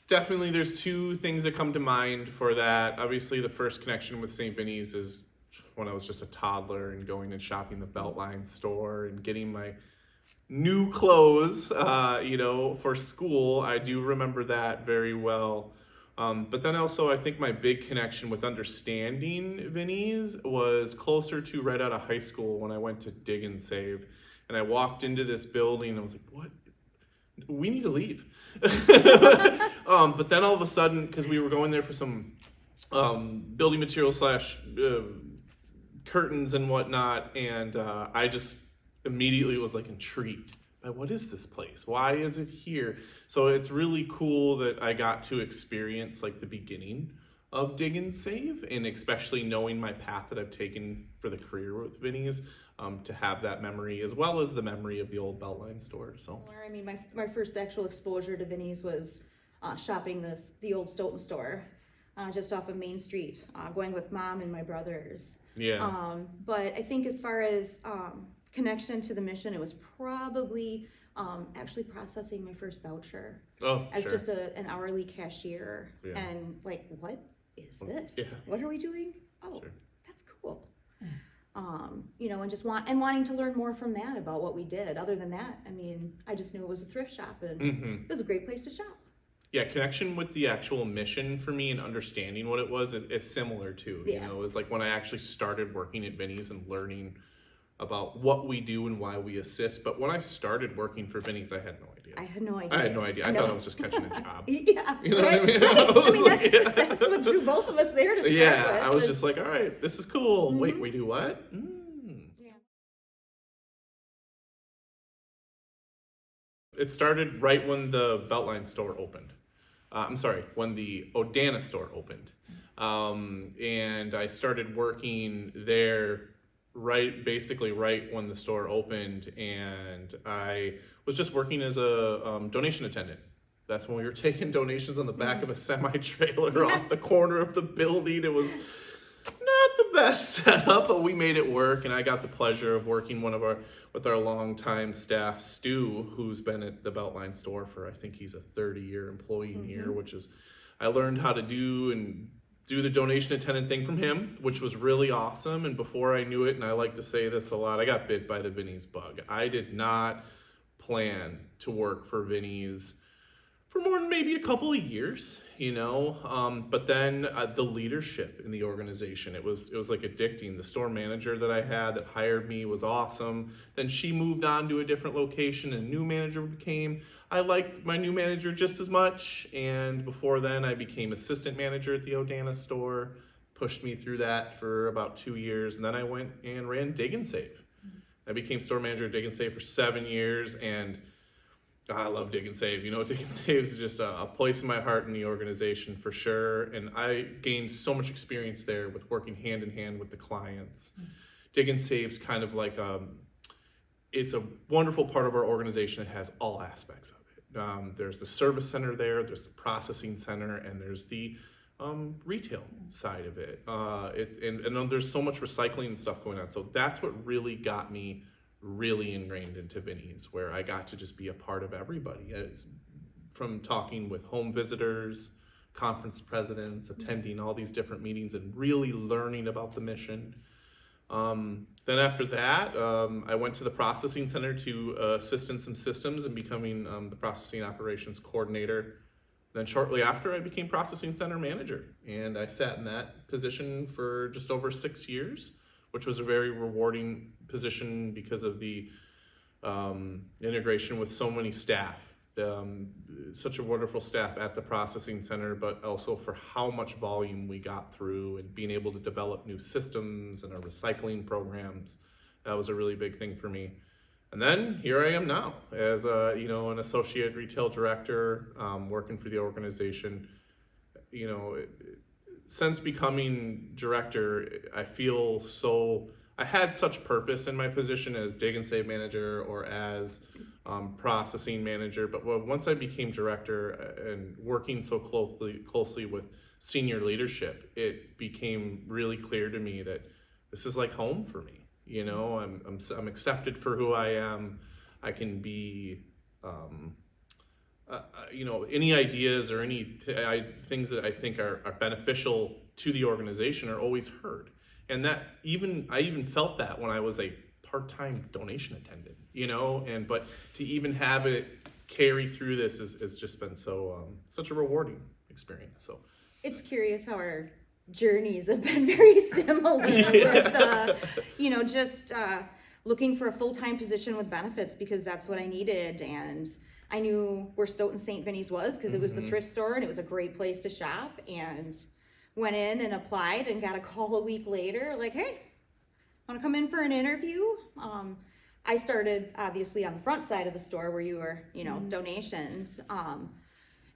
Definitely, there's two things that come to mind for that. Obviously, the first connection with St. Vinny's is when I was just a toddler and going and shopping the Beltline store and getting my new clothes, for school. I do remember that very well. But then also, I think my big connection with understanding Vinny's was closer to right out of high school when I went to Dig and Save. And I walked into this building and I was like, what? We need to leave. But then all of a sudden, because we were going there for some building material slash curtains and whatnot, and I just immediately was like intrigued by what is this place? Why is it here? So it's really cool that I got to experience like the beginning of Dig and Save, and especially knowing my path that I've taken for the career with Vinny's, to have that memory as well as the memory of the old Beltline store. So I mean, my first actual exposure to Vinny's was shopping the old Stoughton store, just off of Main Street, going with Mom and my brothers. Yeah. But I think as far as connection to the mission, it was probably actually processing my first voucher as sure. just an hourly cashier. Yeah. And like, what is this? Yeah. What are we doing? Oh, Sure. that's cool. And just wanting to learn more from that about what we did. Other than that, I mean, I just knew it was a thrift shop and it was a great place to shop. Yeah, connection with the actual mission for me and understanding what it was is similar too. Yeah. It was like when I actually started working at Vinny's and learning about what we do and why we assist. But when I started working for Vinny's, I had no idea. I had no idea. I had no idea. I thought I was just catching a job. Yeah. You know what I mean? Right. That's what drew both of us there to start with. I was just like, all right, this is cool. Mm-hmm. Wait, we do what? Yeah. It started right when the Beltline store opened. When the Odana store opened. And I started working there basically right when the store opened, and I was just working as a donation attendant. That's when we were taking donations on the back of a semi-trailer off the corner of the building. It was not the best setup, but we made it work, and I got the pleasure of working with our longtime staff, Stu, who's been at the Beltline store for, I think he's a 30-year employee here, which is, I learned how to do the donation attendant thing from him, which was really awesome. And before I knew it, and I like to say this a lot, I got bit by the Vinny's bug. I did not plan to work for Vinny's for more than maybe a couple of years, but then the leadership in the organization, it was like addicting. The store manager that I had that hired me was awesome. Then she moved on to a different location and a new manager came. I liked my new manager just as much. And before then I became assistant manager at the Odana store, pushed me through that for about 2 years. And then I went and ran Dig and Save. I became store manager at Dig and Save for 7 years, and I love Dig and Save. Dig and Save is just a place in my heart in the organization for sure. And I gained so much experience there with working hand in hand with the clients. Dig and Save's kind of like it's a wonderful part of our organization that has all aspects of it. There's the service center there's the processing center, and there's the retail side of it. And there's so much recycling and stuff going on. So that's what really got me really ingrained into Vinny's, where I got to just be a part of everybody. From talking with home visitors, conference presidents, attending all these different meetings and really learning about the mission. Then after that, I went to the processing center to assist in some systems and becoming the processing operations coordinator. Then shortly after, I became processing center manager, and I sat in that position for just over 6 years, which was a very rewarding position because of the integration with so many staff. Such a wonderful staff at the processing center, but also for how much volume we got through and being able to develop new systems and our recycling programs. That was a really big thing for me. And then here I am now as an associate retail director, working for the organization. Since becoming director, I had such purpose in my position as Dig and Save manager or as processing manager. But once I became director and working so closely with senior leadership, it became really clear to me that this is like home for me. I'm accepted for who I am. I can be any ideas or any things that I think are beneficial to the organization are always heard. And I even felt that when I was a part-time donation attendant, but to even have it carry through this has just been such a rewarding experience. So it's curious how our journeys have been very similar with, just looking for a full-time position with benefits because that's what I needed. And I knew where Stoughton St. Vinny's was because it was the thrift store and it was a great place to shop, and went in and applied and got a call a week later like, hey, want to come in for an interview? I started obviously on the front side of the store where you were, donations,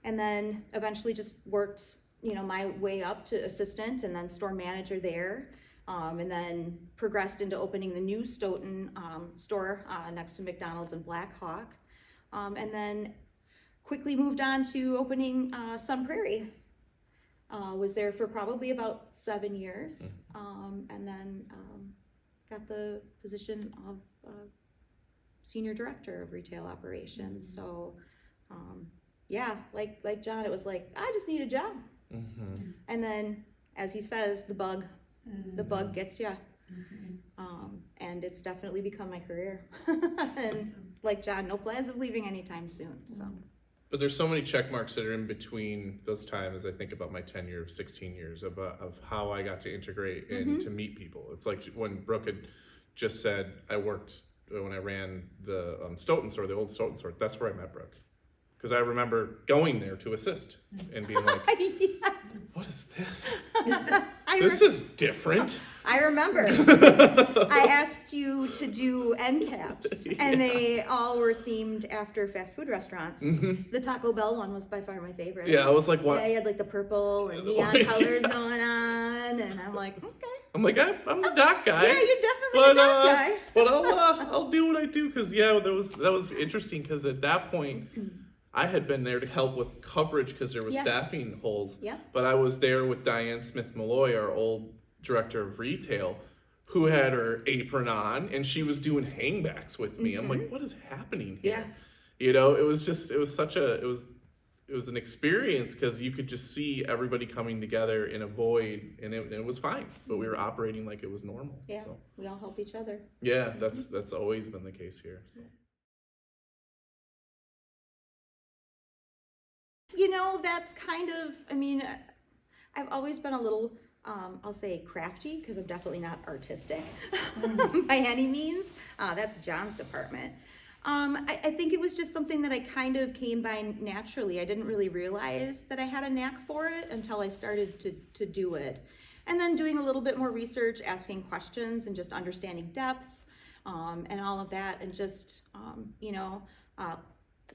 and then eventually just worked, my way up to assistant and then store manager there, and then progressed into opening the new Stoughton store next to McDonald's and Black Hawk, and then quickly moved on to opening Sun Prairie. Was there for probably about 7 years, and then got the position of senior director of retail operations. So like John, it was like, I just need a job. And then, as he says, the bug gets you. And it's definitely become my career. And like John, no plans of leaving anytime soon. So. But there's so many check marks that are in between those times. I think about my tenure of 16 years of how I got to integrate and to meet people. It's like when Brooke had just said, I worked when I ran the Stoughton store, the old Stoughton store. That's where I met Brooke. Because I remember going there to assist and being like, what is this? This is different. I remember. I asked you to do end caps, and they all were themed after fast food restaurants. The Taco Bell one was by far my favorite. Yeah, I was like, what? Yeah, you had like the purple and neon colors going on, and I'm like, okay. I'm like, I'm the doc guy. Yeah, you're definitely a doc guy. But I'll do what I do, because that was interesting, because at that point, I had been there to help with coverage because there was staffing holes. Yeah. But I was there with Diane Smith-Malloy, our old director of retail, who had her apron on, and she was doing hangbacks with me. I'm like, what is happening here? Yeah. It was an experience because you could just see everybody coming together in a void, and it was fine. But we were operating like it was normal. Yeah. So. We all help each other. Yeah, that's always been the case here. So. That's kind of, I've always been a little, I'll say crafty, because I'm definitely not artistic by any means. That's John's department. I think it was just something that I kind of came by naturally. I didn't really realize that I had a knack for it until I started to do it. And then doing a little bit more research, asking questions, and just understanding depth, and all of that, and just,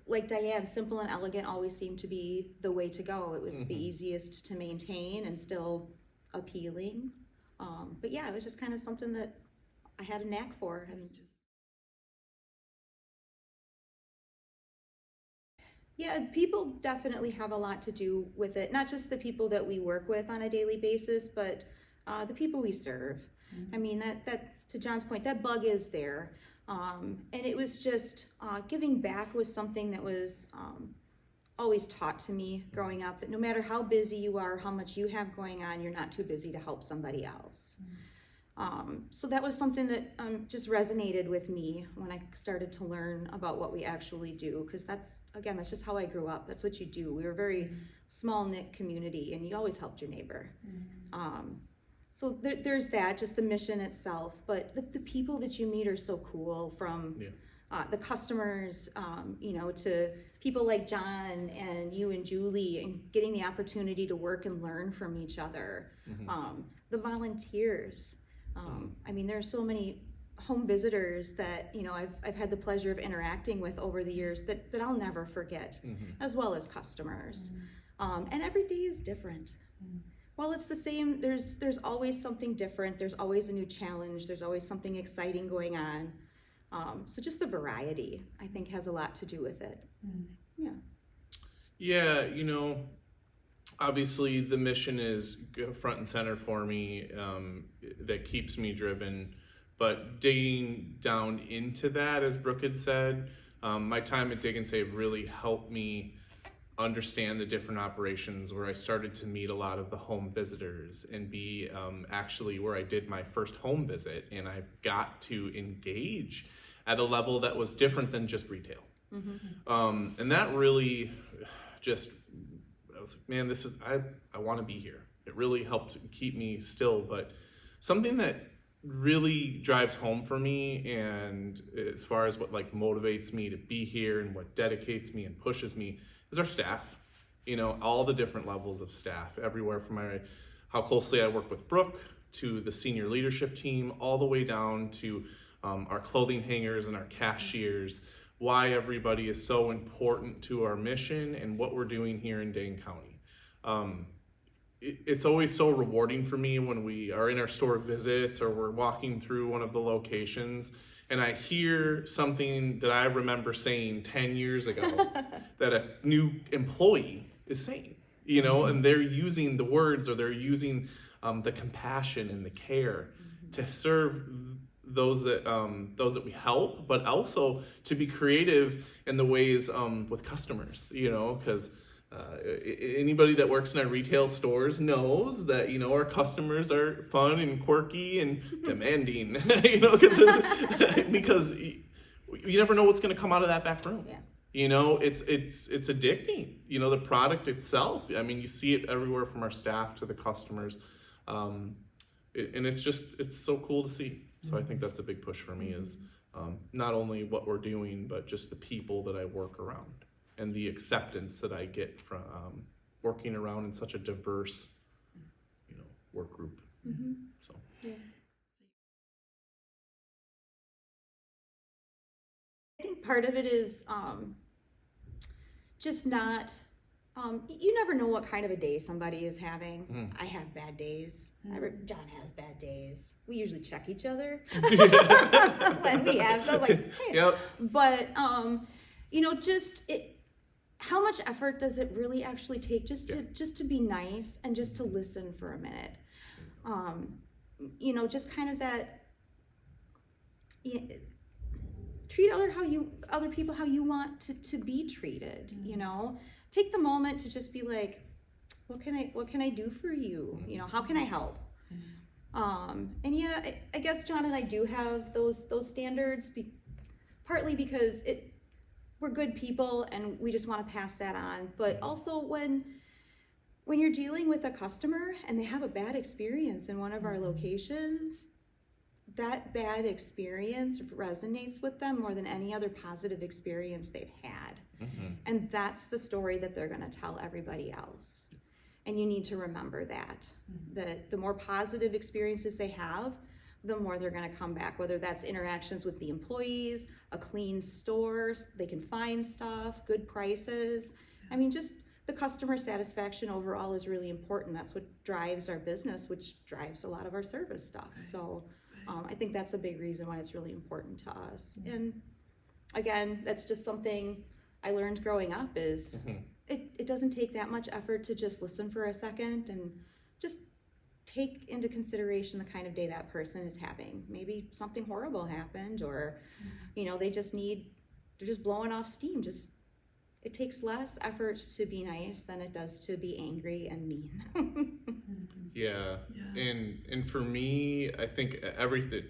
like Diane, simple and elegant always seemed to be the way to go. It was the easiest to maintain and still appealing. But yeah, it was just kind of something that I had a knack for. And yeah, people definitely have a lot to do with it. Not just the people that we work with on a daily basis, but the people we serve. That to John's point, that bug is there. And it was just giving back was something that was always taught to me growing up, that no matter how busy you are, how much you have going on, you're not too busy to help somebody else. So that was something that just resonated with me when I started to learn about what we actually do, because that's just how I grew up. That's what you do. We were a very small-knit community, and you always helped your neighbor. So there's that, just the mission itself, but the people that you meet are so cool, from the customers, to people like John and you and Julie, and getting the opportunity to work and learn from each other. The volunteers. There are so many home visitors that, I've had the pleasure of interacting with over the years that I'll never forget, as well as customers. And every day is different. While it's the same, there's always something different. There's always a new challenge. There's always something exciting going on. So just the variety, I think, has a lot to do with it. Yeah, obviously the mission is front and center for me, that keeps me driven. But digging down into that, as Brooke had said, my time at Dig and Save really helped me understand the different operations, where I started to meet a lot of the home visitors and be actually where I did my first home visit, and I got to engage at a level that was different than just retail. And that really just, I was like, man, this is, I want to be here. It really helped keep me still. But something that really drives home for me, and as far as what like motivates me to be here and what dedicates me and pushes me, is our staff. You know, all the different levels of staff, everywhere from how closely I work with Brooke, to the senior leadership team, all the way down to our clothing hangers and our cashiers, why everybody is so important to our mission and what we're doing here in Dane County. It's always so rewarding for me when we are in our store visits or we're walking through one of the locations and I hear something that I remember saying 10 years ago that a new employee is saying, you know, and they're using the words, or they're using the compassion and the care to serve those that we help, but also to be creative in the ways with customers, you know, because anybody that works in our retail stores knows that, you know, our customers are fun and quirky and demanding, you know, because you never know what's going to come out of that back room. Yeah. You know, it's addicting, you know, the product itself. I mean, you see it everywhere from our staff to the customers. And it's so cool to see. So I think that's a big push for me, is not only what we're doing, but just the people that I work around and the acceptance that I get from working around in such a diverse, you know, work group. So. Yeah. I think part of it is just not, you never know what kind of a day somebody is having. I have bad days. John has bad days. We usually check each other when we have them. Like, hey. Yep. But, you know, how much effort does it really actually take just to be nice and just to listen for a minute? You know, just kind of that, treat other people how you want to be treated, you know? Take the moment to just be like, what can I do for you? You know, how can I help? And yeah, I guess John and I do have those standards, partly because we're good people and we just want to pass that on. But also when you're dealing with a customer and they have a bad experience in one of our locations, that bad experience resonates with them more than any other positive experience they've had. And that's the story that they're going to tell everybody else. And you need to remember that the more positive experiences they have, the more they're going to come back, whether that's interactions with the employees, a clean store, they can find stuff, good prices. I mean, just the customer satisfaction overall is really important. That's what drives our business, which drives a lot of our service stuff. So I think that's a big reason why it's really important to us. And again, that's just something I learned growing up, is it doesn't take that much effort to just listen for a second and just take into consideration the kind of day that person is having. Maybe something horrible happened, or you know, they're just blowing off steam. It takes less effort to be nice than it does to be angry and mean. Yeah. And for me, I think everything,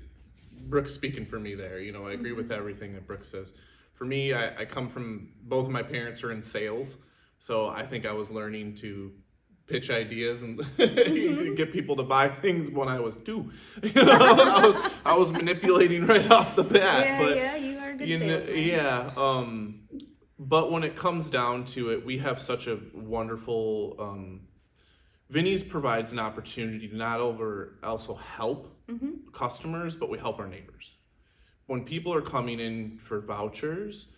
Brooke's speaking for me there, you know, I agree with everything that Brooke says. For me, I come from, both of my parents are in sales, so I think I was learning to pitch ideas and get people to buy things when I was 2. You know, I was manipulating right off the bat. Yeah, but, you are a good salesman. Yeah. But when it comes down to it, we have such a wonderful, Vinny's provides an opportunity to not also help customers, but we help our neighbors. When people are coming in for vouchers,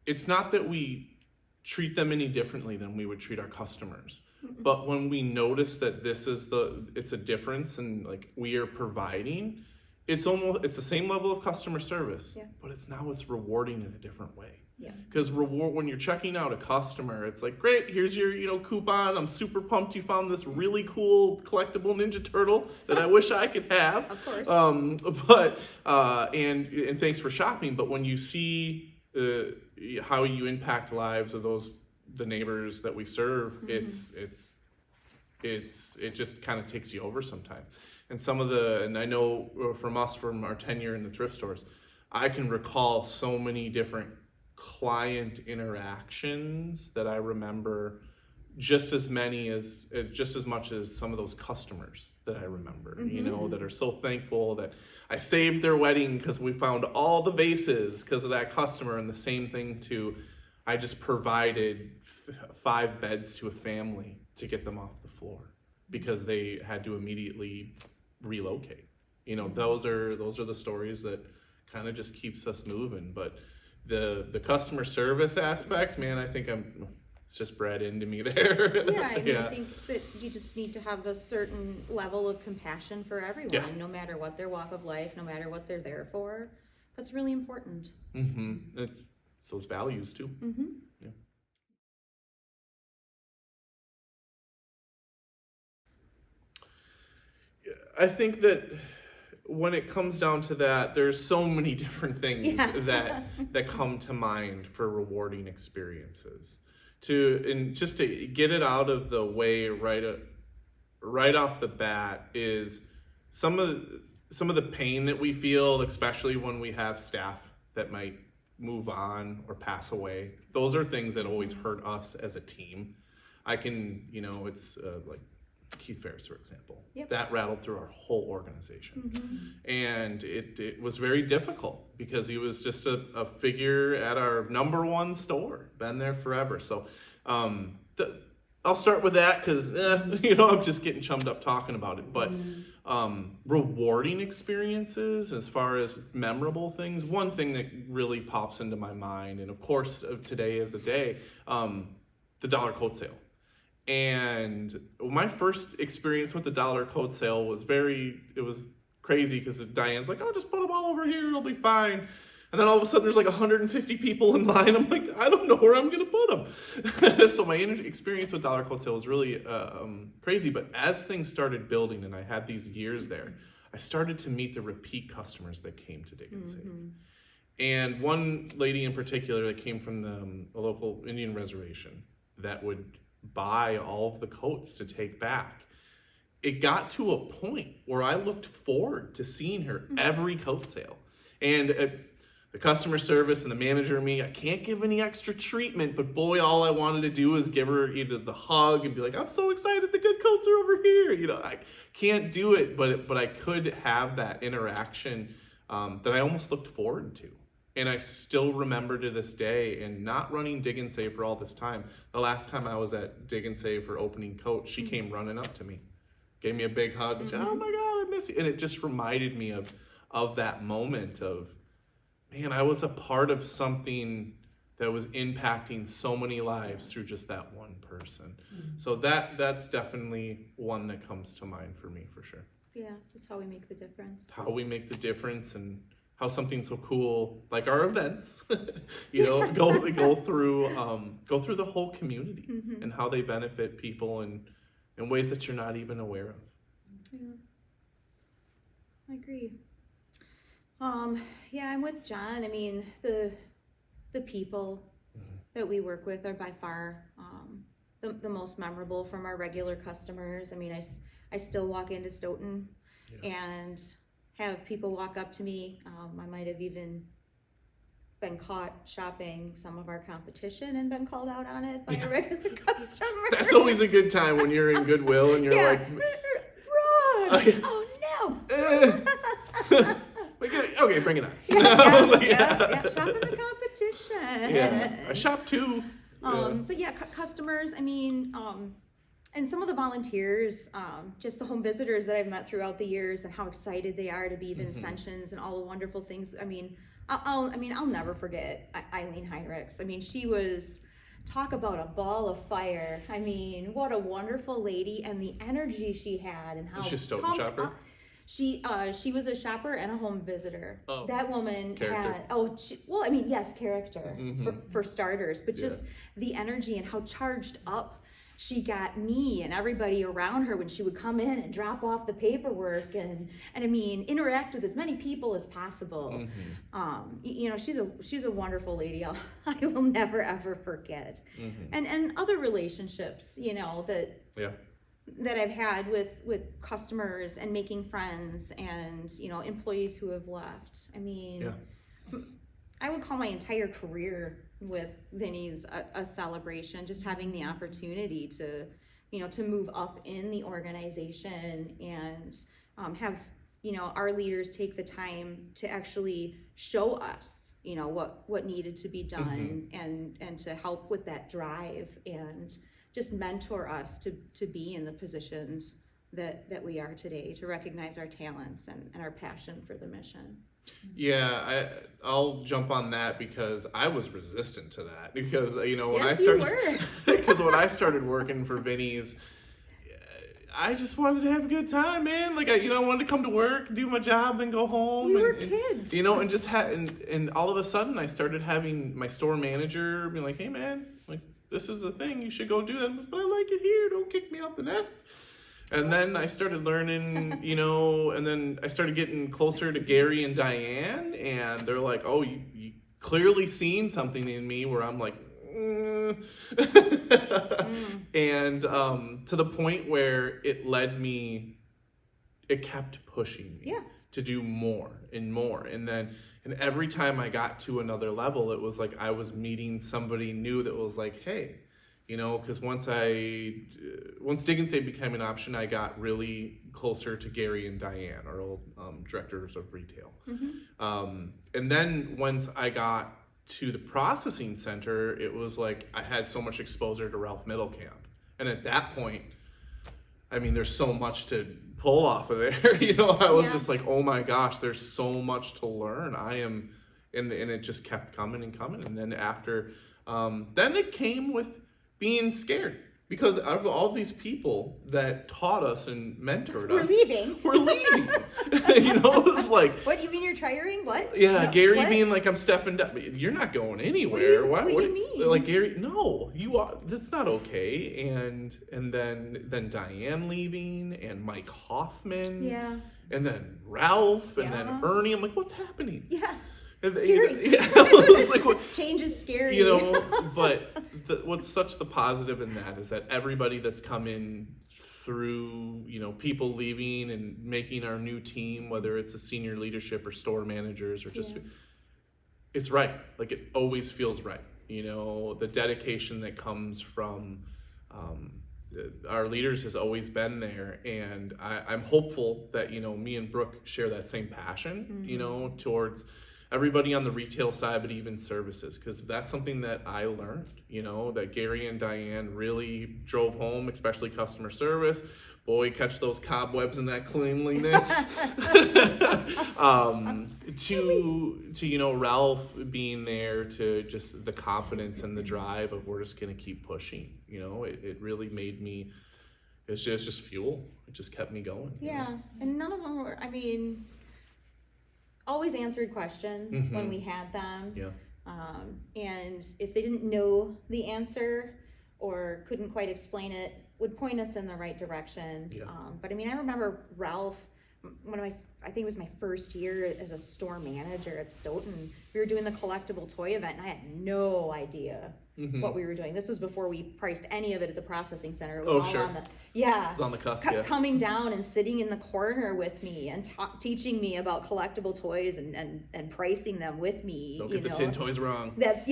it's not that we treat them any differently than we would treat our customers. But when we notice that it's a difference, and like we are providing, it's the same level of customer service, but it's rewarding in a different way. Yeah. Because when you're checking out a customer, it's like, great, here's your, you know, coupon. I'm super pumped you found this really cool collectible Ninja Turtle that I wish I could have. Of course. But and thanks for shopping. But when you see how you impact lives of those the neighbors that we serve, it just kind of takes you over sometimes. And and I know from our tenure in the thrift stores, I can recall so many different client interactions that I remember just as much as some of those customers that I remember, that are so thankful that I saved their wedding because we found all the vases because of that customer. And the same thing I just provided 5 beds to a family to get them off the floor because they had to immediately relocate. Those are the stories that kind of just keeps us moving. But the customer service aspect, man, I think it's just bred into me there. Yeah, I think that you just need to have a certain level of compassion for everyone, no matter what their walk of life, no matter what they're there for. That's really important. It's those values too. Yeah. I think that when it comes down to that, there's so many different things that come to mind for rewarding experiences. Just to get it out of the way right off the bat is some of the pain that we feel, especially when we have staff that might move on or pass away. Those are things that always hurt us as a team. It's like Keith Ferris, for example. Yep. That rattled through our whole organization. And it was very difficult because he was just a figure at our #1 store, been there forever. So I'll start with that because, I'm just getting chummed up talking about it. But rewarding experiences, as far as memorable things, one thing that really pops into my mind, and of course today is a day, the dollar coat sale. And my first experience with the dollar coat sale was crazy because Diane's like, oh, just put them all over here, it'll be fine. And then all of a sudden there's like 150 people in line. I'm like, I don't know where I'm going to put them. So my experience with dollar coat sale was really crazy. But as things started building and I had these years there, I started to meet the repeat customers that came to Dig and Save. And one lady in particular that came from a local Indian reservation that would buy all of the coats to take back. It got to a point where I looked forward to seeing her every coat sale. And the customer service and the manager and me, I can't give any extra treatment, but boy, all I wanted to do was give her either the hug and be like, I'm so excited the good coats are over here. I can't do it, but I could have that interaction that I almost looked forward to. And I still remember to this day, and not running Dig and Save for all this time, the last time I was at Dig and Save for opening coats, she came running up to me, gave me a big hug, and said, oh my God, I miss you. And it just reminded me of that moment of, man, I was a part of something that was impacting so many lives through just that one person. So that's definitely one that comes to mind for me, for sure. Yeah, just how we make the difference. How we make the difference, and how something so cool like our events, go through the whole community and how they benefit people in ways that you're not even aware of. Yeah, I agree. I'm with John. I mean, the people that we work with are by far the most memorable from our regular customers. I mean, I still walk into Stoughton and have people walk up to me. I might have even been caught shopping some of our competition and been called out on it by a regular customer. That's always a good time when you're in Goodwill and you're like, run! Oh no! Okay, bring it on. Shop in the competition. Yeah, I shop too. But customers, I mean, and some of the volunteers, just the home visitors that I've met throughout the years and how excited they are to be Vincentians and all the wonderful things. I mean, I'll never forget Eileen Heinrichs. I mean, she was, talk about a ball of fire. I mean, what a wonderful lady, and the energy she had, and how she's a Stoughton shopper. She was a shopper and a home visitor. Oh, that woman character. Had, character for starters, but just the energy and how charged up she got me and everybody around her when she would come in and drop off the paperwork and I mean, interact with as many people as possible. You know, she's a wonderful lady. I will never ever forget. And other relationships, you know, that I've had with customers and making friends and, you know, employees who have left. I mean, I would call my entire career with Vinny's a celebration, just having the opportunity to, you know, to move up in the organization and have, you know, our leaders take the time to actually show us, you know, what needed to be done and to help with that drive and just mentor us to be in the positions that we are today, to recognize our talents and our passion for the mission. Yeah, I'll jump on that because I was resistant to that because, you know, when when I started working for Vinny's, I just wanted to have a good time, man. Like, I wanted to come to work, do my job, and go home. We were kids. You know, and just and all of a sudden I started having my store manager be like, hey, man, like, this is a thing, you should go do that. But I like it here, don't kick me out the nest. And then I started learning, you know, and then I started getting closer to Gary and Diane, and they're like, oh, you clearly seen something in me where I'm like, and to the point where it kept pushing me to do more and more. And every time I got to another level, it was like I was meeting somebody new that was like, hey, you know, because once Dig and Save became an option, I got really closer to Gary and Diane, our old directors of retail. And then once I got to the processing center, it was like I had so much exposure to Ralph Middlecamp. And at that point, I mean, there's so much to pull off of there. You know, I was just like, oh my gosh, there's so much to learn. And it just kept coming and coming. And then after, then it came with being scared because of all these people that taught us and mentored us. We're leaving. You know, it was like, what, you mean you're retiring? What? Yeah, no, Gary being like, I'm stepping down. You're not going anywhere. What do you mean? Like, Gary, no, you are. That's not okay. And then Diane leaving and Mike Hoffman. Yeah. And then Ralph and then Ernie. I'm like, what's happening? Yeah. Scary. It was like, what, change is scary. You know, but what's such the positive in that is that everybody that's come in through, you know, people leaving and making our new team, whether it's a senior leadership or store managers or just, it's right. Like, it always feels right. You know, the dedication that comes from our leaders has always been there. And I'm hopeful that, you know, me and Brooke share that same passion, you know, towards everybody on the retail side, but even services, because that's something that I learned, you know, that Gary and Diane really drove home, especially customer service. Boy, catch those cobwebs and that cleanliness. to you know, Ralph being there, to just the confidence and the drive of we're just gonna keep pushing. You know, it really made me. It's just fuel. It just kept me going. Yeah, you know? And none of them were. I mean, always answered questions when we had them. Yeah. And if they didn't know the answer or couldn't quite explain it, would point us in the right direction. Yeah. But I mean, I remember Ralph, I think it was my first year as a store manager at Stoughton. We were doing the collectible toy event, and I had no idea what we were doing. This was before we priced any of it at the processing center. It was on the It's on the cusp. Coming down and sitting in the corner with me and teaching me about collectible toys and pricing them with me. Don't get the tin toys wrong. I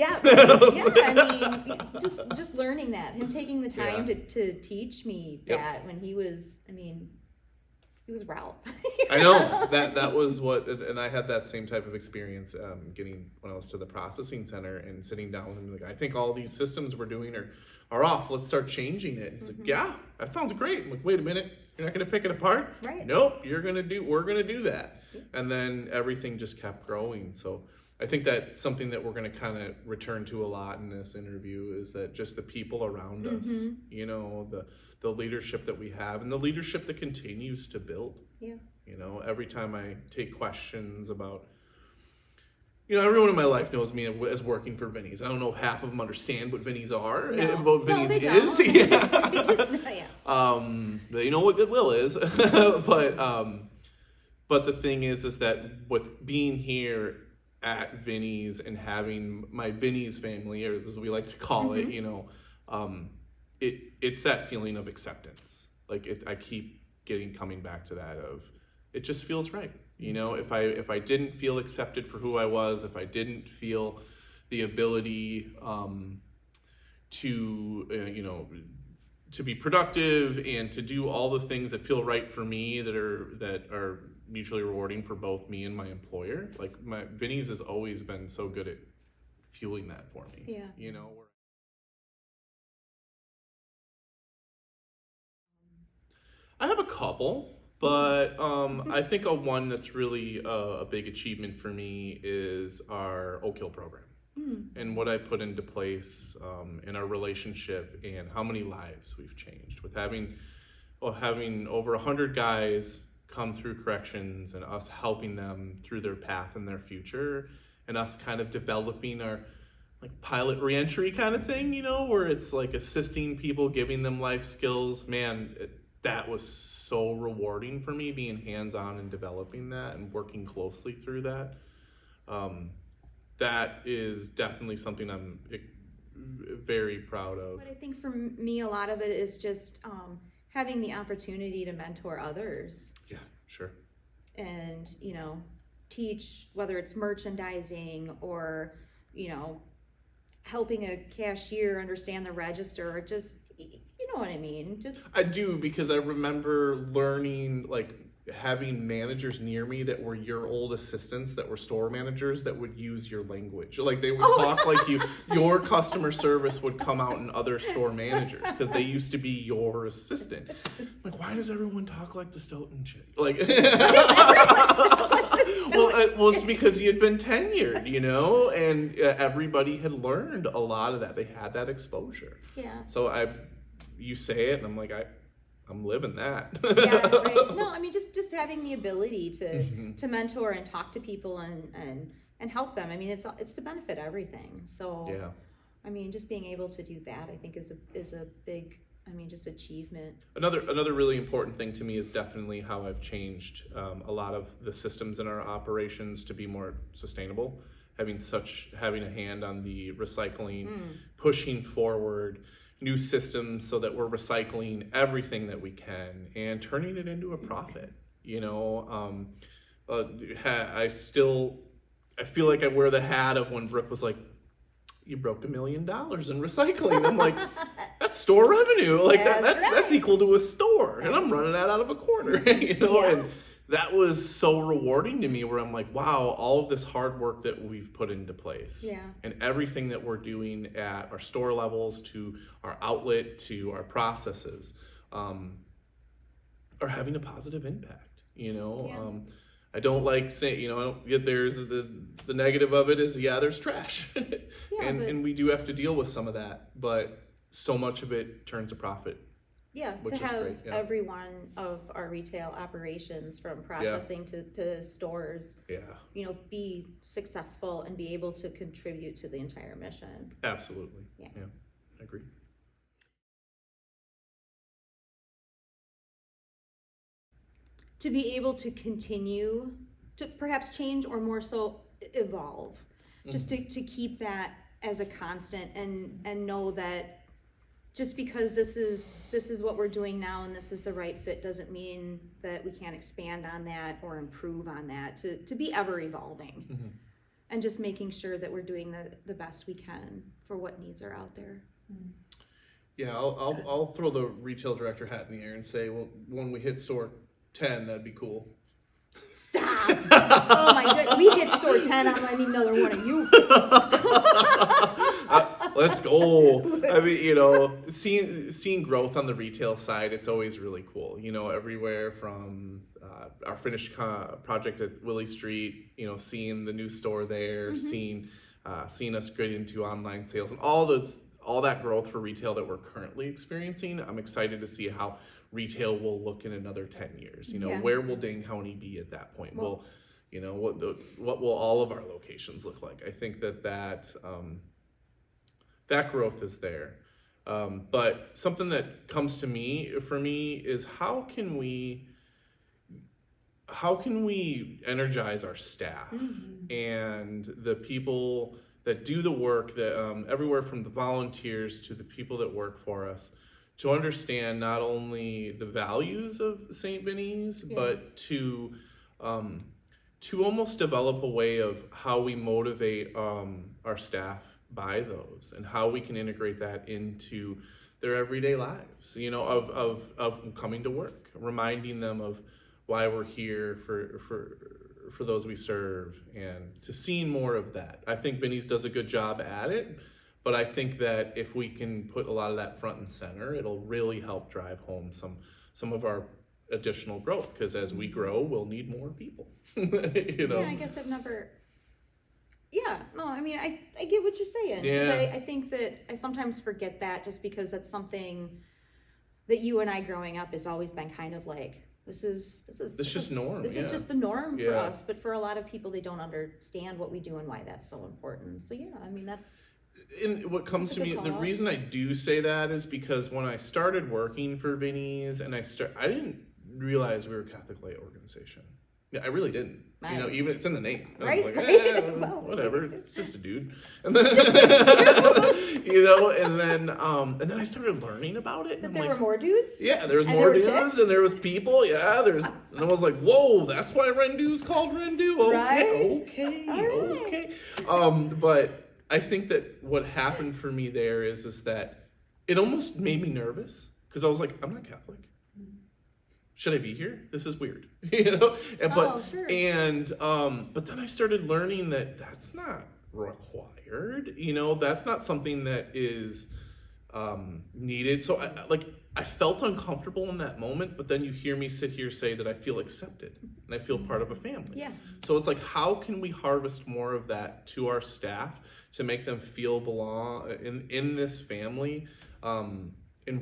mean, just learning that. Him taking the time to teach me that when he was, I mean, he was Ralph. I know that was what, and I had that same type of experience getting when I was to the processing center and sitting down with him like, I think all these systems we're doing are off. Let's start changing it. He's like, yeah, that sounds great. I'm like, wait a minute, you're not going to pick it apart? Right. Nope, we're going to do that. And then everything just kept growing. So I think that's something that we're going to kind of return to a lot in this interview is that just the people around us, you know, the leadership that we have and the leadership that continues to build. Yeah. You know, every time I take questions about, everyone in my life knows me as working for Vinny's. I don't know if half of them understand what Vinny's are, and what Vinny's they is. don't. They just know, yeah. They know what Goodwill is, but the thing is that with being here at Vinny's and having my Vinny's family, or as we like to call it, it's that feeling of acceptance. Like I keep coming back to that of, it just feels right. If I didn't feel accepted for who I was, if I didn't feel the ability to be productive and to do all the things that feel right for me, that are mutually rewarding for both me and my employer, like my Vinny's has always been so good at fueling that for me. Yeah. I have a couple. But I think one that's really a big achievement for me is our Oak Hill program and what I put into place in our relationship and how many lives we've changed with having over 100 guys come through corrections and us helping them through their path and their future, and us kind of developing our like pilot reentry kind of thing, where it's like assisting people, giving them life skills. Man, that was so rewarding for me, being hands-on and developing that and working closely through that. That is definitely something I'm very proud of. But I think for me, a lot of it is just having the opportunity to mentor others. Yeah, sure. And, teach, whether it's merchandising or, helping a cashier understand the register, or just, you know what I mean? I do, because I remember learning, like, having managers near me that were your old assistants that were store managers that would use your language. Like, they would talk like you. Your customer service would come out in other store managers because they used to be your assistant. Like, why does everyone talk like the Stoughton chick? Like, well, it's because you had been tenured, and everybody had learned a lot of that. They had that exposure. Yeah. So you say it, and I'm like, I'm living that. Yeah, right. No, I mean, just having the ability to mentor and talk to people and help them. I mean, it's to benefit everything. So, yeah. I mean, just being able to do that, I think is a big, just achievement. Another really important thing to me is definitely how I've changed a lot of the systems in our operations to be more sustainable. Having a hand on the recycling, pushing forward new systems so that we're recycling everything that we can and turning it into a profit. I feel like I wear the hat of when Brooke was like, you broke $1 million in recycling. I'm like, that's store revenue. Like that's equal to a store, and I'm running that out of a corner. Yeah. And that was so rewarding to me, where I'm like, wow, all of this hard work that we've put into place, and everything that we're doing at our store levels, to our outlet, to our processes, are having a positive impact. I don't like saying, there's the negative of it is, there's trash. And we do have to deal with some of that, but so much of it turns a profit. Yeah, to have every one of our retail operations, from processing to stores, be successful and be able to contribute to the entire mission. Absolutely. Yeah, I agree. To be able to continue to perhaps change, or more so evolve, just to keep that as a constant, and know that just because this is what we're doing now and this is the right fit doesn't mean that we can't expand on that or improve on that, to be ever evolving, and just making sure that we're doing the best we can for what needs are out there. Yeah, I'll throw the retail director hat in the air and say, well, when we hit store 10, that'd be cool. Stop! Oh my goodness, we hit store 10, I might need another one of you. Let's go. I mean, seeing growth on the retail side, it's always really cool. Everywhere from our finished project at Willie Street, seeing the new store there, seeing us get into online sales, and all that growth for retail that we're currently experiencing. I'm excited to see how retail will look in another 10 years. Where will Dane County be at that point? Well, You know, what will all of our locations look like? I think that growth is there. But something that comes to me, for me, is how can we energize our staff and the people that do the work, that everywhere from the volunteers to the people that work for us, to understand not only the values of St. Vinny's, but to almost develop a way of how we motivate our staff by those, and how we can integrate that into their everyday lives, you know, of coming to work, reminding them of why we're here for those we serve, and to seeing more of that. I think Vinny's does a good job at it, but I think that if we can put a lot of that front and center, it'll really help drive home some of our additional growth, because as we grow, we'll need more people. You know? Yeah, I guess I've never. Yeah, no, I mean, I get what you're saying. Yeah. I think that I sometimes forget that, just because that's something that you and I growing up has always been kind of like, this is just norm. This is just the norm for us. But for a lot of people, they don't understand what we do and why that's so important. So yeah, I mean, that's. And what comes to me, the reason I do say that is because when I started working for Vinny's, and I didn't realize we were a Catholic lay organization. Yeah, I really didn't. Right. You know, even it's in the name. I Right. was like, Well, whatever. It's just a dude. And then, you know, and then I started learning about it. That And there I'm were like, more dudes. yeah, there was And more there were dudes, chicks? and there was people. Yeah, and I was like, whoa, that's why Rendu's called Rendu. Okay, Right. okay. But I think that what happened for me there is that it almost made me nervous, because I was like, I'm not Catholic. Should I be here? This is weird, you know. Sure. But then I started learning that that's not required. You know, that's not something that is needed. So I felt uncomfortable in that moment. But then you hear me sit here say that I feel accepted and I feel part of a family. Yeah. So it's like, how can we harvest more of that to our staff to make them feel belong in this family, and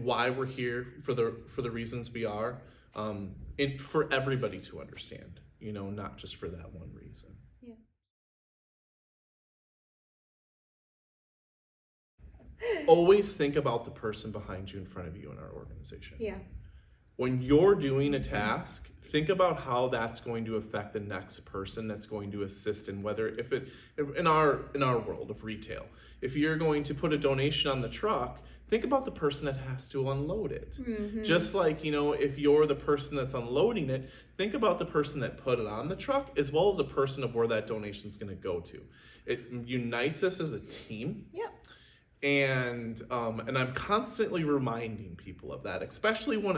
why we're here for the reasons we are. And for everybody to understand, you know, not just for that one reason. Yeah. Always think about the person behind you, in front of you in our organization. Yeah. When you're doing a task, think about how that's going to affect the next person that's going to assist in in our world of retail. If you're going to put a donation on the truck, think about the person that has to unload it. Mm-hmm. Just like, you know, if you're the person that's unloading it, think about the person that put it on the truck, as well as the person of where that donation is going to go to. It unites us as a team. Yep. And I'm constantly reminding people of that, especially when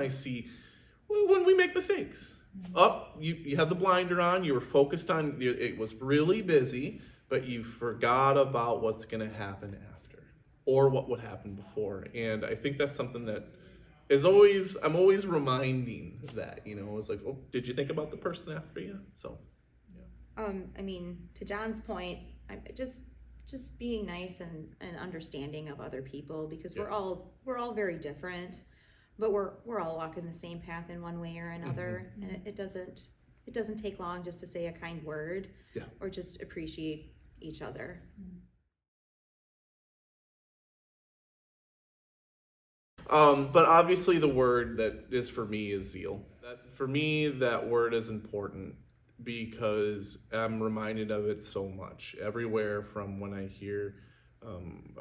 when we make mistakes. Mm-hmm. You had the blinder on, you were focused on, it was really busy, but you forgot about what's going to happen after, or what would happen before. And I think that's something that I'm always reminding that, you know, it's like, oh, did you think about the person after you? So, yeah. I mean, to John's point, just being nice and understanding of other people, because we're all very different, but we're all walking the same path in one way or another. Mm-hmm. And it doesn't take long just to say a kind word, or just appreciate each other. But obviously the word that is for me is zeal. For me, that word is important, because I'm reminded of it so much. Everywhere from when I hear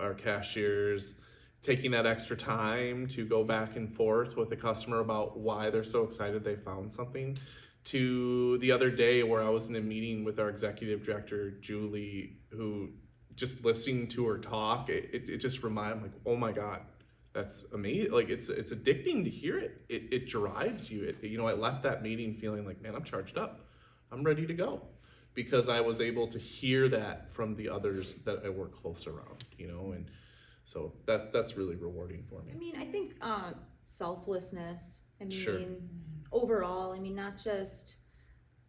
our cashiers taking that extra time to go back and forth with the customer about why they're so excited they found something, to the other day where I was in a meeting with our executive director, Julie, who just listening to her talk, it just reminded me, like, oh my God, that's amazing. Like, it's addicting to hear it. It drives you. You know, I left that meeting feeling like, man, I'm charged up. I'm ready to go, because I was able to hear that from the others that I work close around, you know, and so that's really rewarding for me. I mean, I think selflessness. I mean, sure. Overall, I mean, not just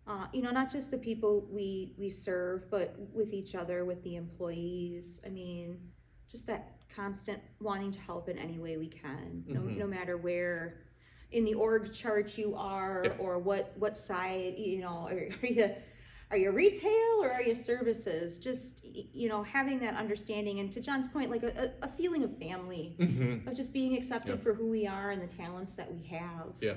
the people we serve, but with each other, with the employees. I mean, just that constant wanting to help in any way we can, no matter where in the org chart you are, or what side, you know, are you retail or are you services? Just, having that understanding, and to John's point, like a feeling of family, of just being accepted for who we are and the talents that we have. Yeah.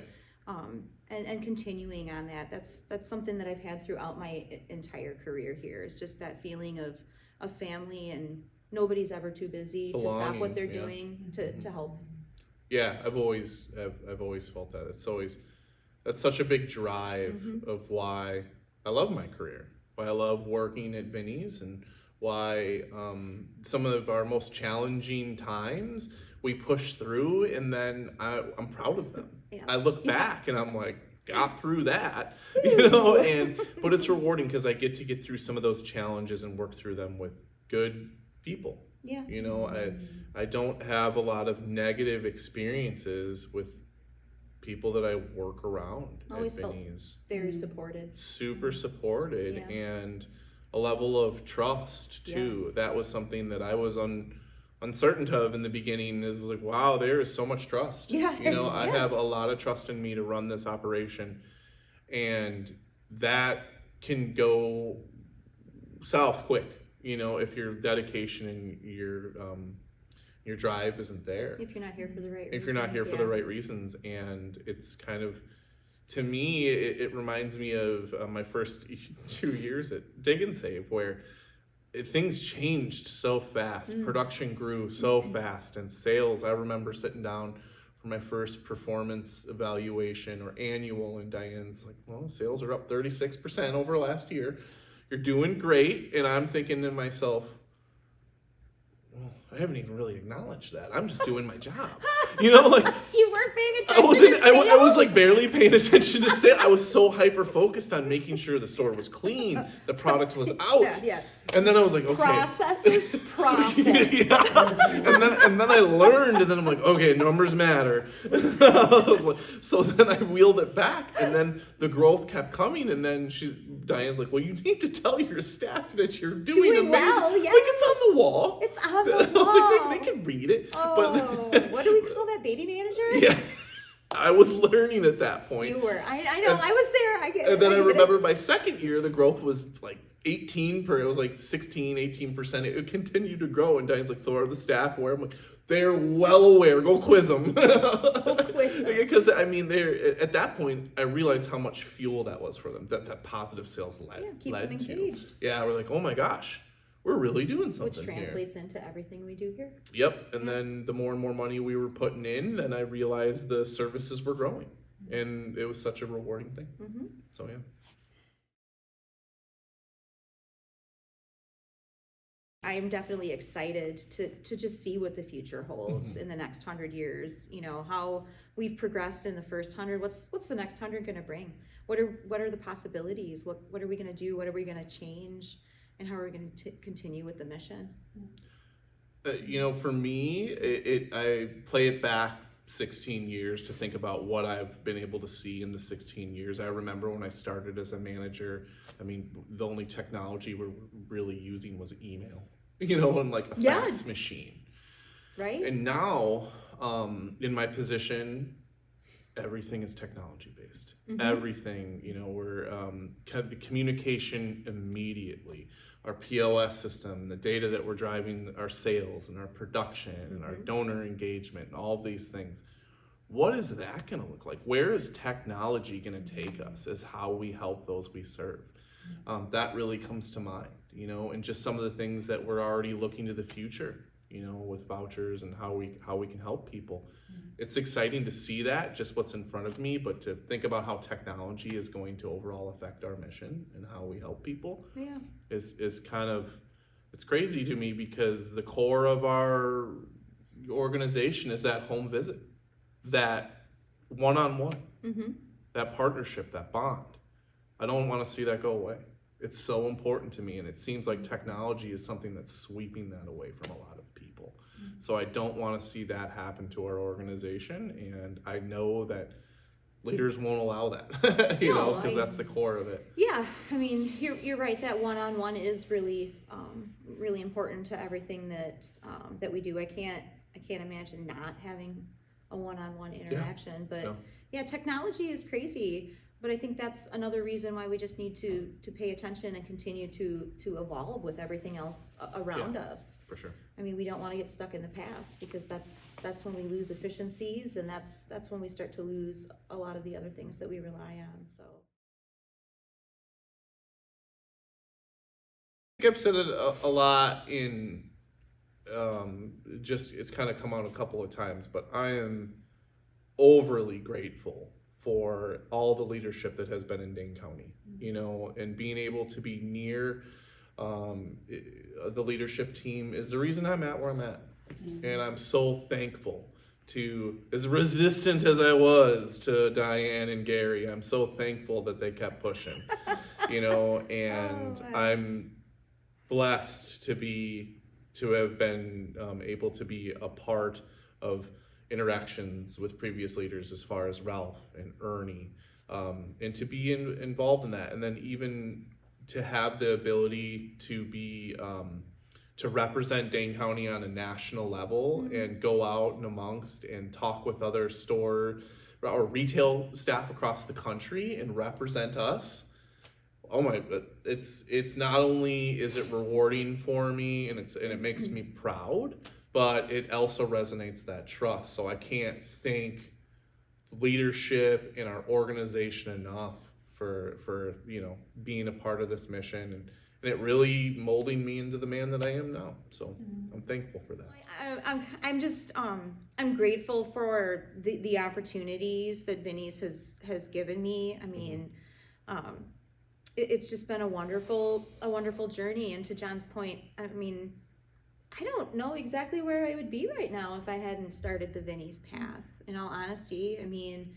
And continuing on that. That's something that I've had throughout my entire career here. It's just that feeling of family, and nobody's ever too busy to stop what they're doing to help. Yeah, I've always felt that. That's such a big drive of why I love my career, why I love working at Vinny's, and why some of our most challenging times we push through, and then I'm proud of them. Yeah. I look back and I'm like, got through that, but it's rewarding because I get to get through some of those challenges and work through them with good people. Yeah. I don't have a lot of negative experiences with people that I work around. Always felt very supported. Super supported, and a level of trust too. Yeah. That was something that I was uncertain of in the beginning. Is like, wow, there is so much trust. Yeah, I have a lot of trust in me to run this operation, and that can go south quick. If your dedication and your drive isn't there. If you're not here for the right reasons. If you're not here for the right reasons. And it's kind of, to me, it reminds me of my first 2 years at Dig and Save, where things changed so fast. Production grew so fast, and sales, I remember sitting down for my first performance evaluation or annual, and Diane's like, well, sales are up 36% over last year. You're doing great. And I'm thinking to myself, well, I haven't even really acknowledged that. I'm just doing my job. You weren't paying attention to sales? I was like barely paying attention to sales. I was so hyper focused on making sure the store was clean, the product was out. Yeah. And then I was like, okay. Processes, profits. And then I learned, and then I'm like, okay, numbers matter. So then I wheeled it back, and then the growth kept coming, and then Diane's like, well, you need to tell your staff that you're doing amazing. Well, yes. Like, it's on the wall. It's on the wall. Like, they can read it. Oh, what do we call that, baby manager? Yeah. I was learning at that point. You were. I know. I was there. And then I remember my second year, the growth was like 18 it was like 16, 18%. It continued to grow. And Diane's like, so are the staff aware? I'm like, they're well aware. Go quiz them. Go quiz them. Because at that point, I realized how much fuel that was for them. That positive sales keeps them engaged. Yeah, we're like, oh my gosh, we're really doing something. Which translates into everything we do here. Yep. And then the more and more money we were putting in, then I realized the services were growing, and it was such a rewarding thing. So yeah. I am definitely excited to just see what the future holds in the next 100 years. How we've progressed in the first 100. What's the next 100 going to bring? What are the possibilities? What are we going to do? What are we going to change? And how are we going to continue with the mission? For me, I play it back 16 years to think about what I've been able to see in the 16 years. I remember when I started as a manager, the only technology we're really using was email, and like a fax machine. Right. And now, in my position, everything is technology based. Everything, we're the communication immediately. Our POS system, the data that we're driving our sales and our production and our donor engagement and all these things. What is that going to look like? Where is technology going to take us as how we help those we serve? That really comes to mind, and just some of the things that we're already looking to the future, with vouchers and how we can help people. It's exciting to see that, just what's in front of me, but to think about how technology is going to overall affect our mission and how we help people is kind of, it's crazy to me, because the core of our organization is that home visit, that one-on-one, that partnership, that bond. I don't want to see that go away. It's so important to me, and it seems like technology is something that's sweeping that away from a lot of people. So I don't want to see that happen to our organization, and I know that leaders won't allow that, because that's the core of it. Yeah, you're right. That one-on-one is really, really important to everything that we do. I can't imagine not having a one-on-one interaction. But technology is crazy. But I think that's another reason why we just need to pay attention and continue to evolve with everything else around us. For sure. I mean, we don't want to get stuck in the past, because that's when we lose efficiencies, and that's when we start to lose a lot of the other things that we rely on. So I think I've said it a lot in just, it's kind of come out a couple of times, but I am overly grateful for all the leadership that has been in Dane County, you know, and being able to be near the leadership team is the reason I'm at where I'm at. And I'm so thankful to, as resistant as I was to Diane and Gary, I'm so thankful that they kept pushing, you know, and I'm blessed to have been able to be a part of interactions with previous leaders as far as Ralph and Ernie, and to be involved in that, and then even to have the ability to be to represent Dane County on a national level and go out and amongst and talk with other store or retail staff across the country and represent us. Oh my, it's not only is it rewarding for me and it makes me proud, but it also resonates that trust. So I can't thank leadership in our organization enough for you know, being a part of this mission and it really molding me into the man that I am now. So I'm thankful for that. I'm just I'm grateful for the opportunities that Vinny's has given me. I mean, it's just been a wonderful journey. And to John's point, I mean, I don't know exactly where I would be right now if I hadn't started the Vinny's path. In all honesty, I mean,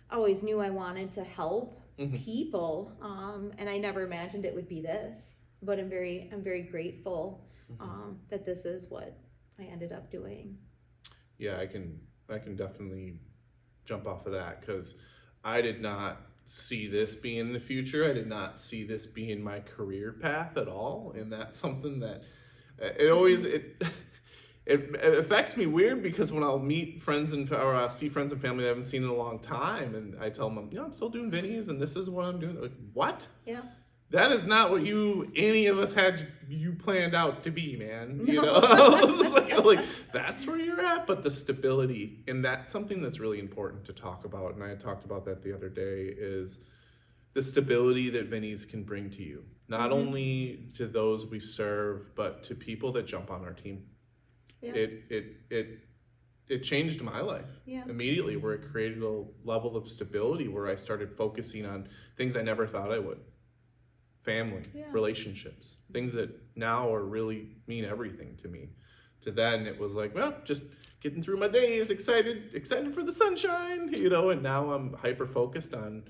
I always knew I wanted to help people, and I never imagined it would be this. But I'm very grateful that this is what I ended up doing. Yeah, I can definitely jump off of that, because I did not see this being the future. I did not see this being my career path at all, and that's something that it affects me weird, because when I'll meet friends or I'll see friends and family I haven't seen in a long time, and I tell them, I'm still doing Vinny's and this is what I'm doing. They're like, what? Yeah. That is not what any of us had you planned out to be, man. You know, like that's where you're at. But the stability, and that's something that's really important to talk about. And I talked about that the other day, is the stability that Vinny's can bring to you, not only to those we serve, but to people that jump on our team. Yeah. It changed my life immediately, where it created a level of stability where I started focusing on things I never thought I would. Family, relationships, things that now are really mean everything to me. To then it was like, well, just getting through my days, excited for the sunshine, you know. And now I'm hyper focused on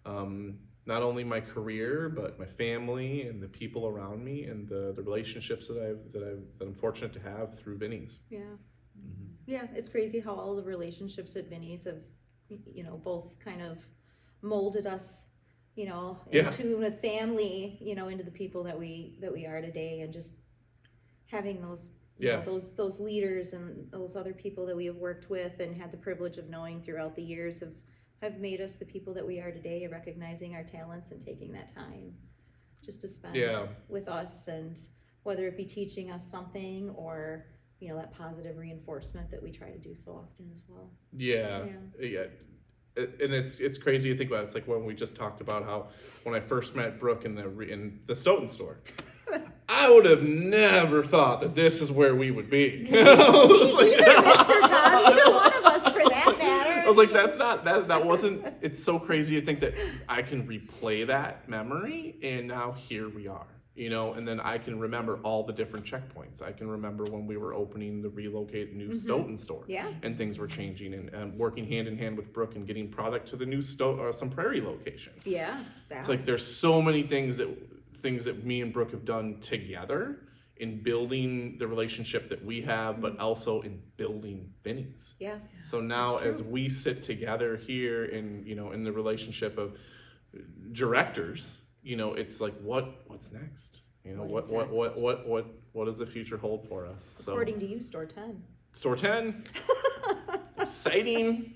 not only my career, but my family and the people around me and the relationships that I'm fortunate to have through Vinny's. Yeah, yeah, it's crazy how all the relationships at Vinny's have, you know, both kind of molded us, you know, into a family, you know, into the people that we are today, and just having those, you know, those leaders and those other people that we have worked with and had the privilege of knowing throughout the years have made us the people that we are today, recognizing our talents and taking that time just to spend with us, and whether it be teaching us something or, you know, that positive reinforcement that we try to do so often as well. Yeah. And it's crazy to think about. It's like when we just talked about how when I first met Brooke in the Stoughton store, I would have never thought that this is where we would be. Either, Mr. Cobb, either one of us for that matter. I was like, that wasn't. It's so crazy to think that I can replay that memory, and now here we are. You know, and then I can remember all the different checkpoints. I can remember when we were opening the relocated new Stoughton store, and things were changing, and working hand in hand with Brooke and getting product to the new Some Prairie location. Yeah, it's like there's so many things that me and Brooke have done together in building the relationship that we have, but also in building Vinny's. Yeah. So now, as we sit together here in the relationship of directors. You know, it's like what's next? You know, what does the future hold for us? According to you, store 10. Store 10. Exciting.